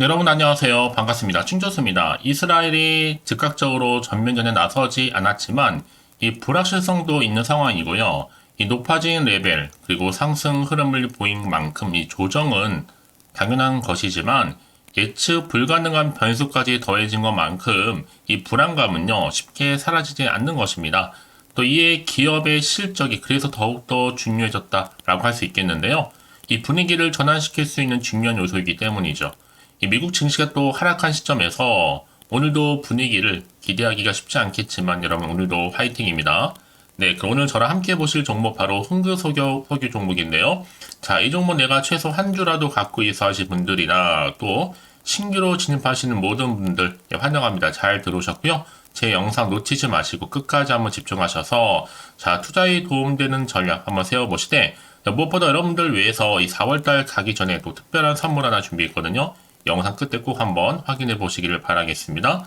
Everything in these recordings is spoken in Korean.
네, 여러분 안녕하세요. 반갑습니다. 충조수입니다. 이스라엘이 즉각적으로 전면전에 나서지 않았지만 이 불확실성도 있는 상황이고요. 이 높아진 레벨 그리고 상승 흐름을 보인 만큼 이 조정은 당연한 것이지만 예측 불가능한 변수까지 더해진 것만큼 이 불안감은요 쉽게 사라지지 않는 것입니다. 또 이에 기업의 실적이 그래서 더욱더 중요해졌다라고 할 수 있겠는데요. 이 분위기를 전환시킬 수 있는 중요한 요소이기 때문이죠. 이 미국 증시가 또 하락한 시점에서 오늘도 분위기를 기대하기가 쉽지 않겠지만 여러분 오늘도 화이팅입니다. 네, 그럼 오늘 저랑 함께 보실 종목 바로 흥그석유 종목인데요. 자, 이 종목 내가 최소 한 주라도 갖고 있어 하실 분들이나 또 신규로 진입하시는 모든 분들 환영합니다. 잘 들어오셨고요. 제 영상 놓치지 마시고 끝까지 한번 집중하셔서 자, 투자에 도움되는 전략 한번 세워보시되 무엇보다 여러분들 위해서 이 4월달 가기 전에 또 특별한 선물 하나 준비했거든요. 영상 끝에 꼭 한번 확인해 보시기를 바라겠습니다.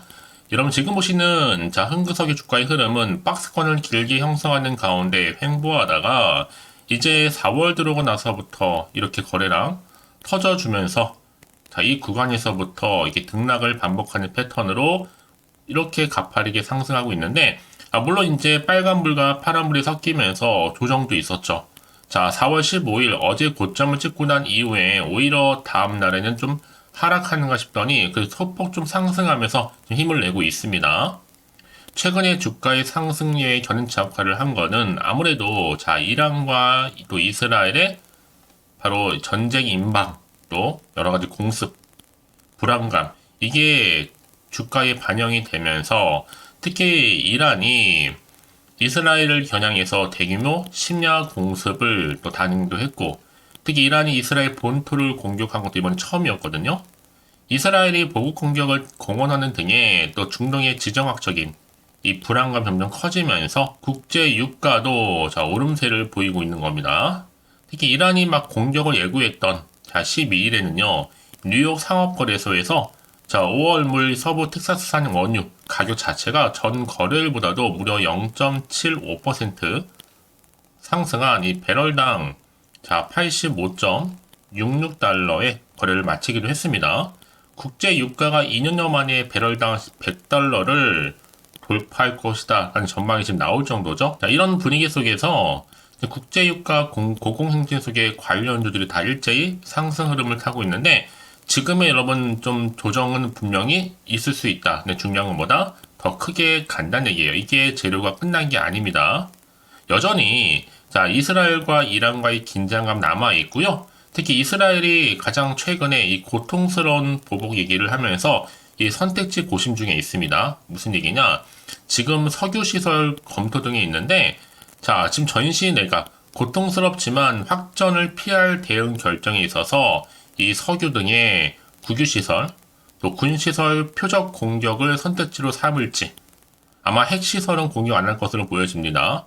여러분 지금 보시는 자 흥그석유 주가의 흐름은 박스권을 길게 형성하는 가운데 횡보하다가 이제 4월 들어오고 나서부터 이렇게 거래량 터져주면서 자 이 구간에서부터 이게 등락을 반복하는 패턴으로 이렇게 가파르게 상승하고 있는데 물론 이제 빨간불과 파란불이 섞이면서 조정도 있었죠. 자 4월 15일 어제 고점을 찍고 난 이후에 오히려 다음 날에는 좀 하락하는가 싶더니 그 소폭 좀 상승하면서 힘을 내고 있습니다. 최근에 주가의 상승률에 견인차 역할을 한 거는 아무래도 자 이란과 또 이스라엘의 바로 전쟁 임박 또 여러 가지 공습 불안감 이게 주가에 반영이 되면서 특히 이란이 이스라엘을 겨냥해서 대규모 심야 공습을 또 단행도 했고 특히 이란이 이스라엘 본토를 공격한 것도 이번에 처음이었거든요. 이스라엘이 보복 공격을 공언하는 등의 또 중동의 지정학적인 이 불안감 점점 커지면서 국제 유가도 자 오름세를 보이고 있는 겁니다. 특히 이란이 막 공격을 예고했던 자 12일에는요 뉴욕 상업거래소에서 자 5월물 서부 텍사스산 원유 가격 자체가 전 거래일보다도 무려 0.75% 상승한 이 배럴당 자 85.66달러에 거래를 마치기도 했습니다. 국제 유가가 2년여 만에 배럴당 100달러를 돌파할 것이다 라는 전망이 지금 나올 정도죠. 자, 이런 분위기 속에서 국제 유가 고공행진 속의 관련주들이 다 일제히 상승 흐름을 타고 있는데 지금의 여러분 좀 조정은 분명히 있을 수 있다. 근데 중요한 것보다 더 크게 간다는 얘기예요. 이게 재료가 끝난 게 아닙니다. 여전히 자 이스라엘과 이란과의 긴장감 남아 있고요. 특히 이스라엘이 가장 최근에 이 고통스러운 보복 얘기를 하면서 이 선택지 고심 중에 있습니다. 무슨 얘기냐? 지금 석유 시설 검토 등에 있는데 자 지금 전시 내각 고통스럽지만 확전을 피할 대응 결정에 있어서 이 석유 등의 국유 시설 또 군 시설 표적 공격을 선택지로 삼을지 아마 핵 시설은 공격 안 할 것으로 보여집니다.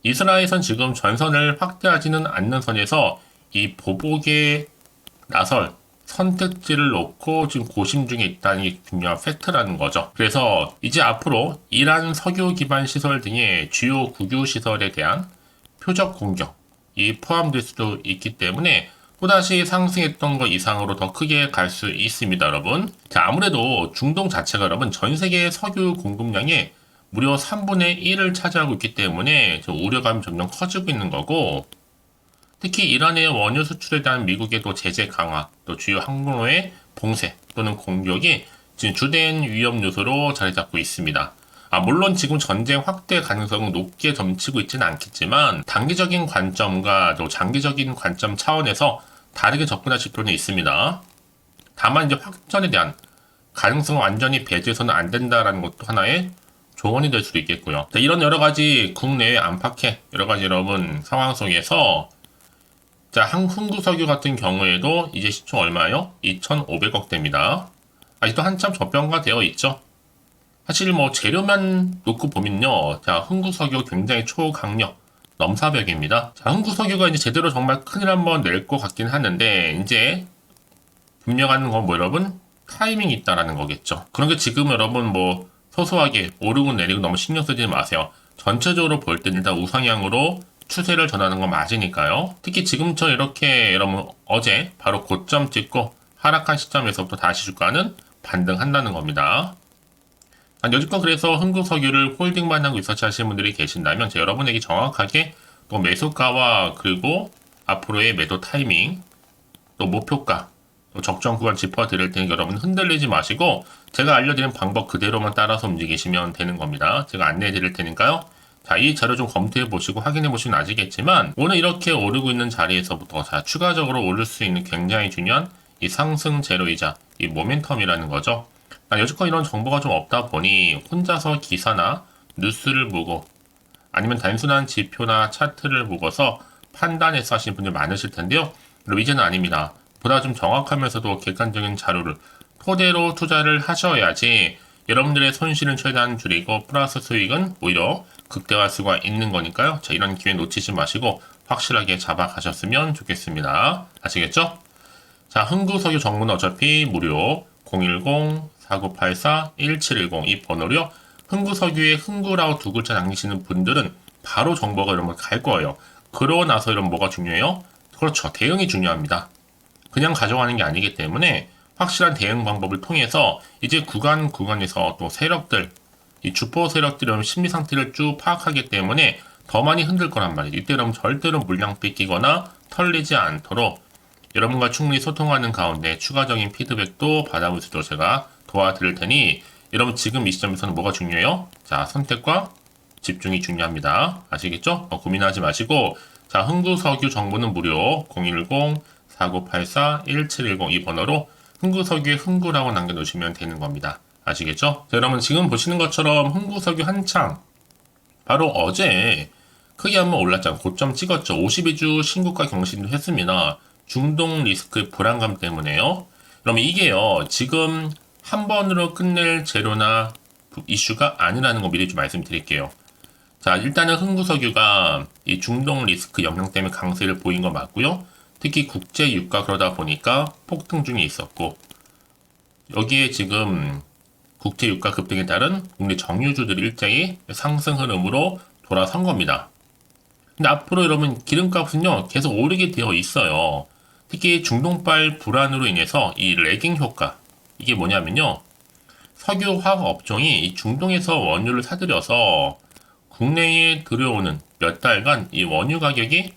이스라엘은 지금 전선을 확대하지는 않는 선에서 이 보복에 나설 선택지를 놓고 지금 고심 중에 있다는 게 중요한 팩트라는 거죠. 그래서 이제 앞으로 이란 석유 기반 시설 등의 주요 국유 시설에 대한 표적 공격이 포함될 수도 있기 때문에 또다시 상승했던 것 이상으로 더 크게 갈 수 있습니다, 여러분. 자, 아무래도 중동 자체가 여러분 전 세계 석유 공급량의 무려 3분의 1을 차지하고 있기 때문에 우려감이 점점 커지고 있는 거고 특히 이란의 원유 수출에 대한 미국의 또 제재 강화, 또 주요 항로의 봉쇄 또는 공격이 지금 주된 위험 요소로 자리 잡고 있습니다. 물론 지금 전쟁 확대 가능성은 높게 점치고 있지는 않겠지만 단기적인 관점과 또 장기적인 관점 차원에서 다르게 접근하실 필요는 있습니다. 다만 이제 확전에 대한 가능성을 완전히 배제해서는 안 된다라는 것도 하나의 조언이 될 수도 있겠고요. 자, 이런 여러 가지 국내외 안팎의 여러 가지 여러분 상황 속에서 자, 흥구석유 같은 경우에도 이제 시총 얼마요? 2,500억대입니다. 아직도 한참 저평가되어 있죠. 사실 뭐 재료만 놓고 보면요. 자, 흥구석유 굉장히 초강력 넘사벽입니다. 자, 흥구석유가 이제 제대로 정말 큰일 한번 낼 것 같긴 하는데 이제 분명한 건 뭐 여러분 타이밍이 있다라는 거겠죠. 그런 게 지금 여러분 뭐 소소하게 오르고 내리고 너무 신경 쓰지 마세요. 전체적으로 볼 때는 일단 우상향으로 추세를 전하는 건 맞으니까요. 특히 지금처럼 이렇게 여러분 어제 바로 고점 찍고 하락한 시점에서부터 다시 주가는 반등한다는 겁니다. 여지껏 그래서 흥국석유를 홀딩만 하고 리서치 하시는 분들이 계신다면 여러분에게 정확하게 또 매수가와 그리고 앞으로의 매도 타이밍 또 목표가 또 적정 구간 짚어드릴 테니 여러분 흔들리지 마시고 제가 알려드린 방법 그대로만 따라서 움직이시면 되는 겁니다. 제가 안내해 드릴 테니까요. 자, 이 자료 좀 검토해 보시고 확인해 보시면 아시겠지만 오늘 이렇게 오르고 있는 자리에서부터 추가적으로 오를 수 있는 굉장히 중요한 이 상승 재료이자 이 모멘텀이라는 거죠. 여지껏 이런 정보가 좀 없다 보니 혼자서 기사나 뉴스를 보고 아니면 단순한 지표나 차트를 보고서 판단해서 하시는 분들 많으실 텐데요. 그럼 이제는 아닙니다. 보다 좀 정확하면서도 객관적인 자료를 토대로 투자를 하셔야지 여러분들의 손실은 최대한 줄이고 플러스 수익은 오히려 극대화할 수가 있는 거니까요. 자, 이런 기회 놓치지 마시고 확실하게 잡아가셨으면 좋겠습니다. 아시겠죠? 자, 흥국석유 정보는 어차피 무료 010-4984-1710 이 번호로요. 흥국석유에 흥구라고 두 글자 남기시는 분들은 바로 정보가 여러분 갈 거예요. 그러고 나서 여러분 뭐가 중요해요? 그렇죠. 대응이 중요합니다. 그냥 가져가는 게 아니기 때문에 확실한 대응 방법을 통해서 이제 구간에서 또 세력들, 이 주포 세력들이 여러분 심리 상태를 쭉 파악하기 때문에 더 많이 흔들 거란 말이에요. 이때 여러분 절대로 물량 뺏기거나 털리지 않도록 여러분과 충분히 소통하는 가운데 추가적인 피드백도 받아볼 수 있도록 제가 도와드릴 테니 여러분 지금 이 시점에서는 뭐가 중요해요? 자, 선택과 집중이 중요합니다. 아시겠죠? 고민하지 마시고 자, 흥구석유 정보는 무료 010-4984-1710 이 번호로 흥구석유에 흥구라고 남겨놓으시면 되는 겁니다. 아시겠죠? 자, 여러분 지금 보시는 것처럼 흥구석유 한창 바로 어제 크게 한번 올랐잖아요. 고점 찍었죠. 52주 신고가 경신도 했습니다. 중동 리스크 불안감 때문에요. 그럼 이게요. 지금 한 번으로 끝낼 재료나 이슈가 아니라는 거 미리 좀 말씀드릴게요. 자, 일단은 흥구석유가 이 중동 리스크 영향 때문에 강세를 보인 거 맞고요. 특히 국제 유가 그러다 보니까 폭등 중에 있었고 여기에 지금 국제 유가 급등에 따른 국내 정유주들이 일제히 상승 흐름으로 돌아선 겁니다. 근데 앞으로 여러분 기름값은요 계속 오르게 되어 있어요. 특히 중동발 불안으로 인해서 이 레깅 효과 이게 뭐냐면요. 석유 화학 업종이 이 중동에서 원유를 사들여서 국내에 들여오는 몇 달간 이 원유 가격이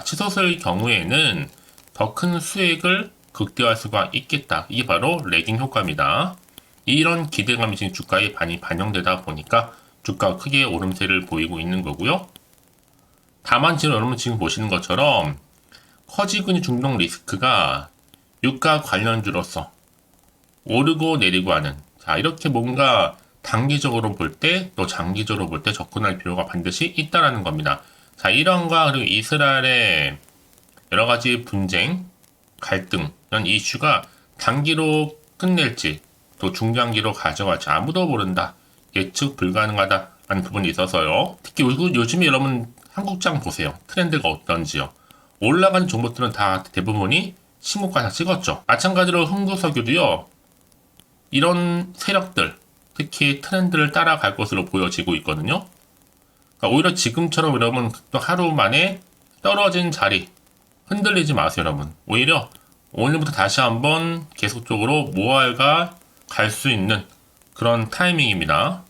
치솟을 경우에는 더 큰 수익을 극대화할 수가 있겠다. 이게 바로 레깅 효과입니다. 이런 기대감이 지금 주가에 많이 반영되다 보니까 주가가 크게 오름세를 보이고 있는 거고요. 다만 지금 여러분 지금 보시는 것처럼 커지고 있는 중동 리스크가 유가 관련주로서 오르고 내리고 하는 이렇게 뭔가 단기적으로 볼 때 또 장기적으로 볼 때 접근할 필요가 반드시 있다라는 겁니다. 이런과 그리고 이스라엘의 여러 가지 분쟁, 갈등 이런 이슈가 단기로 끝낼지 또 중장기로 가져갈지 아무도 모른다. 예측 불가능하다라는 부분이 있어서요. 특히 요즘에 여러분 한국장 보세요. 트렌드가 어떤지요. 올라간 종목들은 다 대부분이 신고가 다 찍었죠. 마찬가지로 흥구석유도요. 이런 세력들, 특히 트렌드를 따라갈 것으로 보여지고 있거든요. 그러니까 오히려 지금처럼 여러분 또 하루 만에 떨어진 자리 흔들리지 마세요, 여러분. 오히려 오늘부터 다시 한번 계속적으로 모아가 갈 수 있는 그런 타이밍입니다.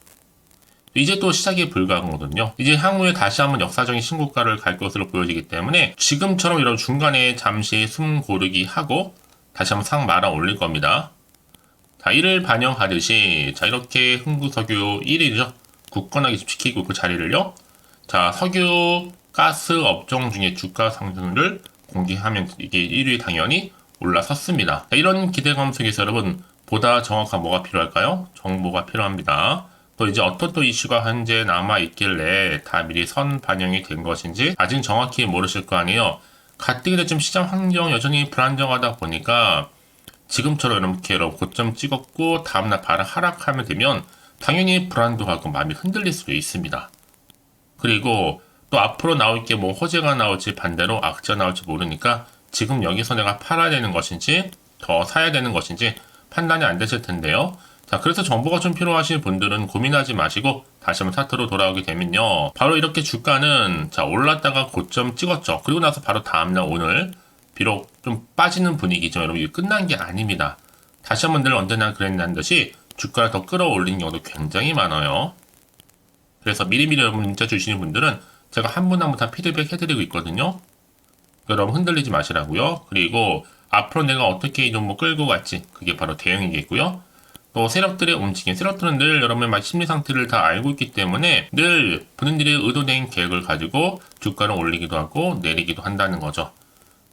이제 또 시작이 불가하거든요. 이제 향후에 다시 한번 역사적인 신고가를 갈 것으로 보여지기 때문에 지금처럼 이런 중간에 잠시 숨 고르기 하고 다시 한번 상 말아 올릴 겁니다. 이를 반영하듯이 이렇게 흥구석유 1위죠. 굳건하게 지키고 그 자리를요. 석유 가스 업종 중에 주가 상승률을 공개하면 이게 1위 당연히 올라섰습니다. 이런 기대감 속에서 여러분 보다 정확한 뭐가 필요할까요? 정보가 필요합니다. 또 이제 어떤 또 이슈가 현재 남아있길래 다 미리 선 반영이 된 것인지 아직 정확히 모르실 거 아니에요. 가뜩이나 지금 시장 환경 여전히 불안정하다 보니까 지금처럼 이렇게 고점 찍었고 다음날 바로 하락하면 되면 당연히 불안도 하고 마음이 흔들릴 수도 있습니다. 그리고 또 앞으로 나올 게 뭐 호재가 나올지 반대로 악재가 나올지 모르니까 지금 여기서 내가 팔아야 되는 것인지 더 사야 되는 것인지 판단이 안 되실 텐데요. 그래서 정보가 좀 필요하신 분들은 고민하지 마시고 다시 한번 차트로 돌아오게 되면요. 바로 이렇게 주가는 올랐다가 고점 찍었죠. 그리고 나서 바로 다음날 오늘 비록 좀 빠지는 분위기지만 여러분 이게 끝난 게 아닙니다. 다시 한번 늘 언제나 그랬다는 듯이 주가를 더 끌어올리는 경우도 굉장히 많아요. 그래서 미리미리 여러분 문자 주시는 분들은 제가 한 분 한 분 다 피드백 해드리고 있거든요. 여러분 흔들리지 마시라고요. 그리고 앞으로 내가 어떻게 이 종목 끌고 갈지 그게 바로 대응이겠고요. 또 세력들의 움직임, 세력들은 늘 여러분의 심리 상태를 다 알고 있기 때문에 늘 본인들의 의도된 계획을 가지고 주가를 올리기도 하고 내리기도 한다는 거죠.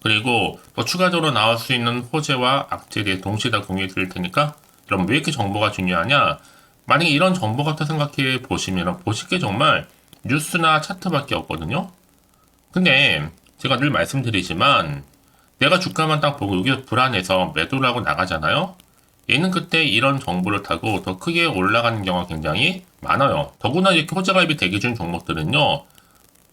그리고 또 추가적으로 나올 수 있는 호재와 악재에 대해 동시에 다 공유해 드릴 테니까 여러분 왜 이렇게 정보가 중요하냐? 만약에 이런 정보 같다 생각해 보시면 보실 게 정말 뉴스나 차트밖에 없거든요. 근데 제가 늘 말씀드리지만 내가 주가만 딱 보고 여기 불안해서 매도를 하고 나가잖아요. 얘는 그때 이런 정보를 타고 더 크게 올라가는 경우가 굉장히 많아요. 더구나 이렇게 호재가입이 대기 중 종목들은요.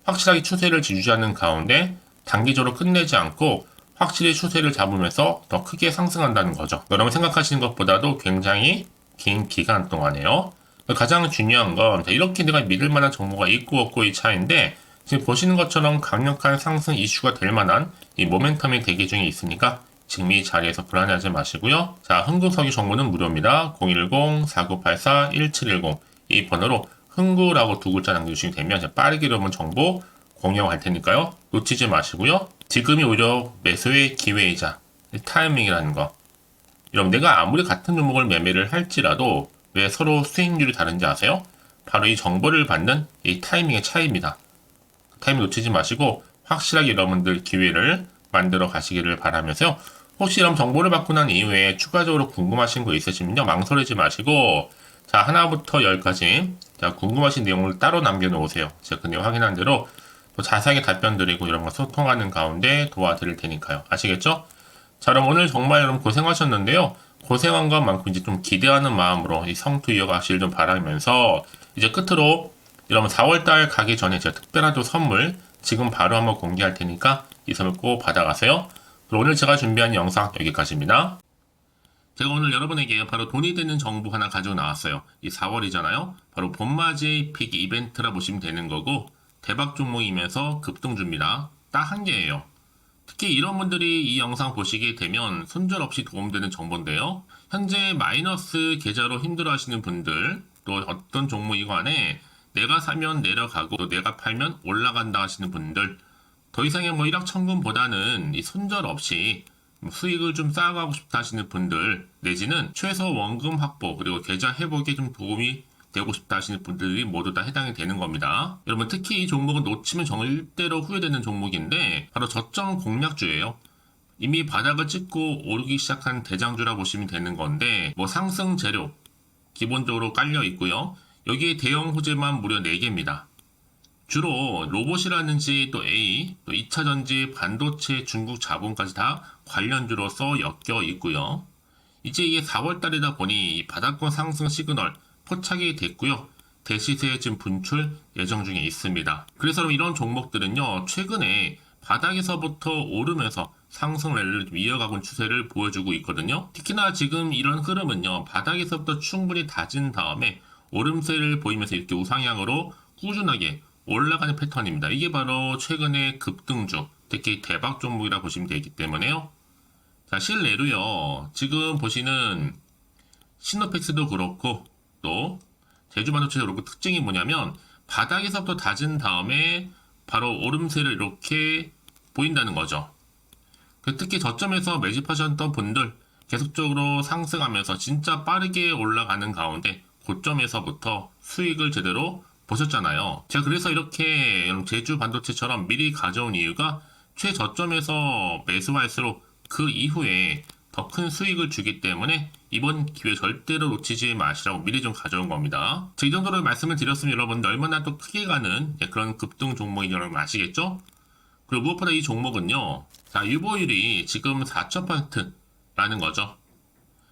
확실하게 추세를 유지하는 가운데 단기적으로 끝내지 않고 확실히 추세를 잡으면서 더 크게 상승한다는 거죠. 여러분 생각하시는 것보다도 굉장히 긴 기간 동안에요. 가장 중요한 건 이렇게 내가 믿을 만한 정보가 있고 없고의 차이인데 지금 보시는 것처럼 강력한 상승 이슈가 될 만한 이 모멘텀이 대기 중에 있으니까 지금 이 자리에서 불안해하지 마시고요. 자, 흥구석유 정보는 무료입니다. 010-4984-1710 이 번호로 흥구라고 두 글자 남겨주시면 되면 제가 빠르게 여러분 정보 공유할 테니까요. 놓치지 마시고요. 지금이 오히려 매수의 기회이자 타이밍이라는 거. 여러분 내가 아무리 같은 종목을 매매를 할지라도 왜 서로 수익률이 다른지 아세요? 바로 이 정보를 받는 이 타이밍의 차이입니다. 타이밍 놓치지 마시고 확실하게 여러분들 기회를 만들어 가시기를 바라면서요. 혹시 이런 정보를 받고 난 이후에 추가적으로 궁금하신 거 있으시면요. 망설이지 마시고 자 하나부터 10까지 자 궁금하신 내용을 따로 남겨놓으세요. 제가 그 내용 확인한 대로 또 자세하게 답변 드리고 여러분과 소통하는 가운데 도와드릴 테니까요. 아시겠죠? 자 그럼 오늘 정말 여러분 고생하셨는데요. 고생한 것만큼 이제 좀 기대하는 마음으로 이 성투 이어가시길 좀 바라면서 이제 끝으로 여러분 4월달 가기 전에 제가 특별한 또 선물 지금 바로 한번 공개할 테니까 이 선물 꼭 받아가세요. 그럼 오늘 제가 준비한 영상 여기까지입니다. 제가 오늘 여러분에게 바로 돈이 되는 정보 하나 가지고 나왔어요. 이 4월이잖아요. 바로 봄맞이 픽 이벤트라 보시면 되는 거고 대박 종목이면서 급등주입니다. 딱 한 개예요. 특히 이런 분들이 이 영상 보시게 되면 손절없이 도움되는 정보인데요. 현재 마이너스 계좌로 힘들어하시는 분들 또 어떤 종목이 간에 내가 사면 내려가고 또 내가 팔면 올라간다 하시는 분들 더 이상의 뭐 일확천금보다는 이 손절 없이 수익을 좀 쌓아가고 싶다 하시는 분들 내지는 최소 원금 확보 그리고 계좌 회복에 좀 도움이 되고 싶다 하시는 분들이 모두 다 해당이 되는 겁니다. 여러분 특히 이 종목은 놓치면 절대로 후회되는 종목인데 바로 저점 공략주예요. 이미 바닥을 찍고 오르기 시작한 대장주라 보시면 되는 건데 뭐 상승 재료 기본적으로 깔려 있고요. 여기에 대형 호재만 무려 4개입니다. 주로 로봇이라든지 또 A, 또 2차전지, 반도체, 중국 자본까지 다 관련주로서 엮여 있고요. 이제 이게 4월달이다 보니 이 바닥권 상승 시그널 포착이 됐고요. 대시세 지금 분출 예정 중에 있습니다. 그래서 이런 종목들은요. 최근에 바닥에서부터 오르면서 상승 랠리를 이어가고 추세를 보여주고 있거든요. 특히나 지금 이런 흐름은요. 바닥에서부터 충분히 다진 다음에 오름세를 보이면서 이렇게 우상향으로 꾸준하게 올라가는 패턴입니다. 이게 바로 최근의 급등주, 특히 대박 종목이라 보시면 되기 때문에요. 자, 실내로요. 지금 보시는 시노펙스도 그렇고 또 제주반도체도 그렇고 특징이 뭐냐면 바닥에서부터 다진 다음에 바로 오름세를 이렇게 보인다는 거죠. 특히 저점에서 매집하셨던 분들 계속적으로 상승하면서 진짜 빠르게 올라가는 가운데 고점에서부터 수익을 제대로 보셨잖아요. 제가 그래서 이렇게 제주 반도체처럼 미리 가져온 이유가 최저점에서 매수할수록 그 이후에 더 큰 수익을 주기 때문에 이번 기회 절대로 놓치지 마시라고 미리 좀 가져온 겁니다. 이 정도로 말씀을 드렸으면 여러분들 얼마나 또 크게 가는 그런 급등 종목인 여러분 아시겠죠? 그리고 무엇보다 이 종목은요. 자, 유보율이 지금 4,000%라는 거죠.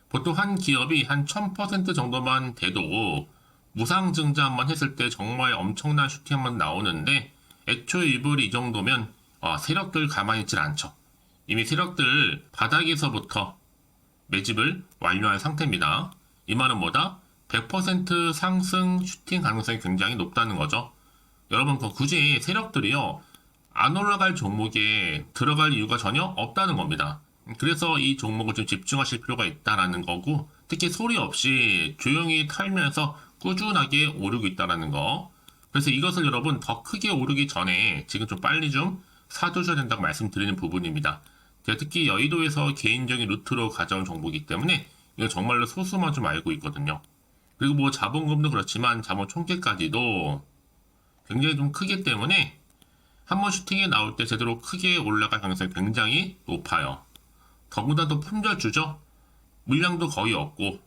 보통 한 기업이 한 1000% 정도만 돼도 무상증자 한번 했을 때 정말 엄청난 슈팅 한번 나오는데 애초에 유보율이 이 정도면 세력들 가만히 있질 않죠. 이미 세력들 바닥에서부터 매집을 완료한 상태입니다. 이 말은 뭐다? 100% 상승 슈팅 가능성이 굉장히 높다는 거죠. 여러분 굳이 세력들이요. 안 올라갈 종목에 들어갈 이유가 전혀 없다는 겁니다. 그래서 이 종목을 좀 집중하실 필요가 있다라는 거고, 특히 소리 없이 조용히 탈면서 꾸준하게 오르고 있다라는 거. 그래서 이것을 여러분 더 크게 오르기 전에 지금 좀 빨리 좀 사두셔야 된다고 말씀드리는 부분입니다. 제가 특히 여의도에서 개인적인 루트로 가져온 정보이기 때문에 이거 정말로 소수만 좀 알고 있거든요. 그리고 뭐 자본금도 그렇지만 자본 총계까지도 굉장히 좀 크기 때문에 한번 슈팅이 나올 때 제대로 크게 올라갈 가능성이 굉장히 높아요. 더구나 또 품절주죠. 물량도 거의 없고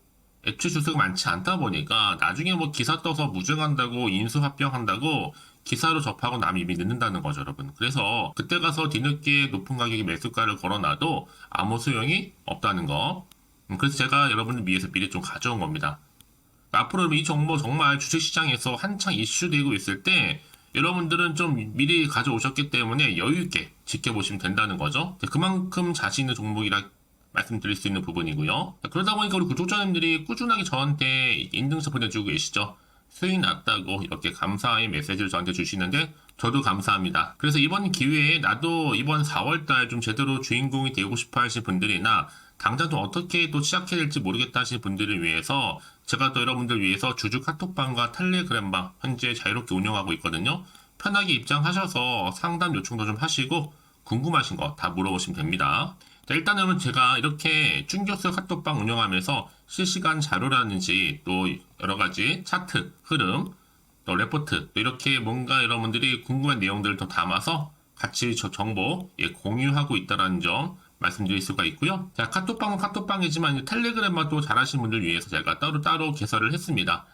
애초에 주수가 많지 않다 보니까 나중에 뭐 기사 떠서 무증한다고 인수합병한다고 기사로 접하고 남이 이미 늦는다는 거죠, 여러분. 그래서 그때 가서 뒤늦게 높은 가격에 매수가를 걸어놔도 아무 소용이 없다는 거. 그래서 제가 여러분을 위해서 미리 좀 가져온 겁니다. 앞으로 이 정보 정말 주식시장에서 한창 이슈되고 있을 때 여러분들은 좀 미리 가져오셨기 때문에 여유있게 지켜보시면 된다는 거죠. 그만큼 자신 있는 종목이라 말씀드릴 수 있는 부분이고요. 그러다 보니까 우리 구독자님들이 꾸준하게 저한테 인증서 보내주고 계시죠. 수익 났다고 이렇게 감사의 메시지를 저한테 주시는데 저도 감사합니다. 그래서 이번 기회에 나도 이번 4월달 좀 제대로 주인공이 되고 싶어 하시는 분들이나 당장 좀 어떻게 또 시작해야 될지 모르겠다 하시는 분들을 위해서 제가 또 여러분들 위해서 주주 카톡방과 텔레그램방 현재 자유롭게 운영하고 있거든요. 편하게 입장하셔서 상담 요청도 좀 하시고 궁금하신 거 다 물어보시면 됩니다. 자, 일단은 제가 이렇게 쭝교수 카톡방 운영하면서 실시간 자료라든지 또 여러가지 차트, 흐름, 또 레포트, 또 이렇게 뭔가 여러분들이 궁금한 내용들을 더 담아서 같이 저 정보 공유하고 있다는 점 말씀드릴 수가 있고요. 자, 카톡방은 카톡방이지만 텔레그램만 또 잘하시는 분들 위해서 제가 따로 개설을 했습니다.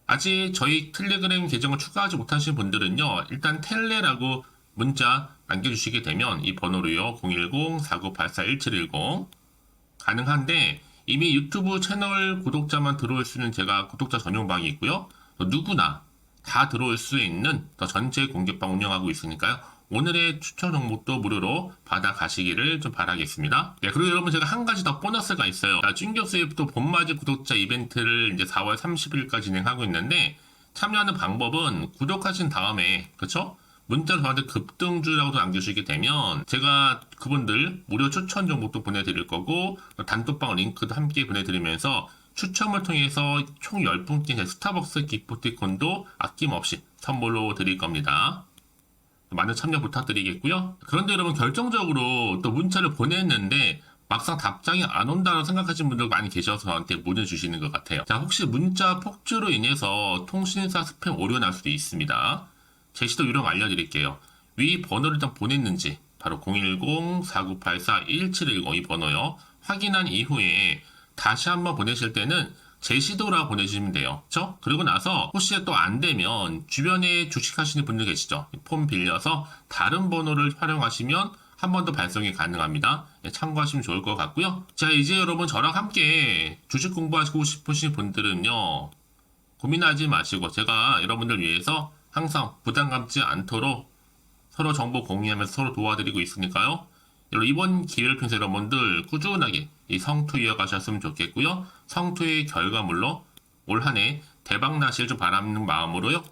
아직 저희 텔레그램 계정을 추가하지 못하신 분들은요, 일단 텔레라고 문자 남겨주시게 되면 이 번호로요, 010-4984-1710 가능한데 이미 유튜브 채널 구독자만 들어올 수 있는 제가 구독자 전용방이 있고요. 누구나 다 들어올 수 있는 더 전체 공개방 운영하고 있으니까요. 오늘의 추천 정보도 무료로 받아가시기를 좀 바라겠습니다. 네, 그리고 여러분 제가 한 가지 더 보너스가 있어요. 쭝교수의 또 봄맞이 구독자 이벤트를 이제 4월 30일까지 진행하고 있는데 참여하는 방법은 구독하신 다음에 그쵸? 문자로 저한테 급등주라고 남겨주시게 되면 제가 그분들 무료 추천 정보도 보내드릴 거고 단톡방 링크도 함께 보내드리면서 추첨을 통해서 총 10분께 스타벅스 기프티콘도 아낌없이 선물로 드릴 겁니다. 많은 참여 부탁드리겠고요. 그런데 여러분 결정적으로 또 문자를 보냈는데 막상 답장이 안 온다고 생각하시는 분들 많이 계셔서 저한테 보내주시는 것 같아요. 자, 혹시 문자 폭주로 인해서 통신사 스팸 오류 날 수도 있습니다. 제시도 요령 알려드릴게요. 위 번호를 일단 보냈는지 바로 010-4984-1710 이 번호요. 확인한 이후에 다시 한번 보내실 때는 제시도라 보내주시면 돼요. 그쵸? 그리고 나서 혹시 또 안 되면 주변에 주식하시는 분들 계시죠? 폼 빌려서 다른 번호를 활용하시면 한 번 더 발송이 가능합니다. 네, 참고하시면 좋을 것 같고요. 자, 이제 여러분 저랑 함께 주식 공부하시고 싶으신 분들은요. 고민하지 마시고 제가 여러분들 위해서 항상 부담 갖지 않도록 서로 정보 공유하면서 서로 도와드리고 있으니까요. 이번 기회를 통해서 여러분들 꾸준하게 이 성투 이어가셨으면 좋겠고요. 성투의 결과물로 올 한 해 대박 나실 줄 바라는 마음으로요.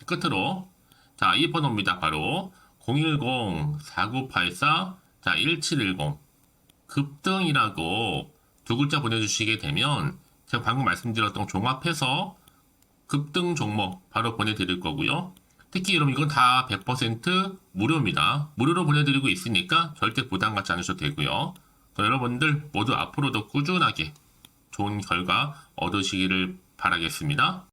끝으로 자, 이 번호입니다. 바로 010-4984-1710 급등이라고 두 글자 보내주시게 되면 제가 방금 말씀드렸던 종합해서 급등 종목 바로 보내드릴 거고요. 특히 여러분 이건 다 100% 무료입니다. 무료로 보내드리고 있으니까 절대 부담 갖지 않으셔도 되고요. 여러분들 모두 앞으로도 꾸준하게 좋은 결과 얻으시기를 바라겠습니다.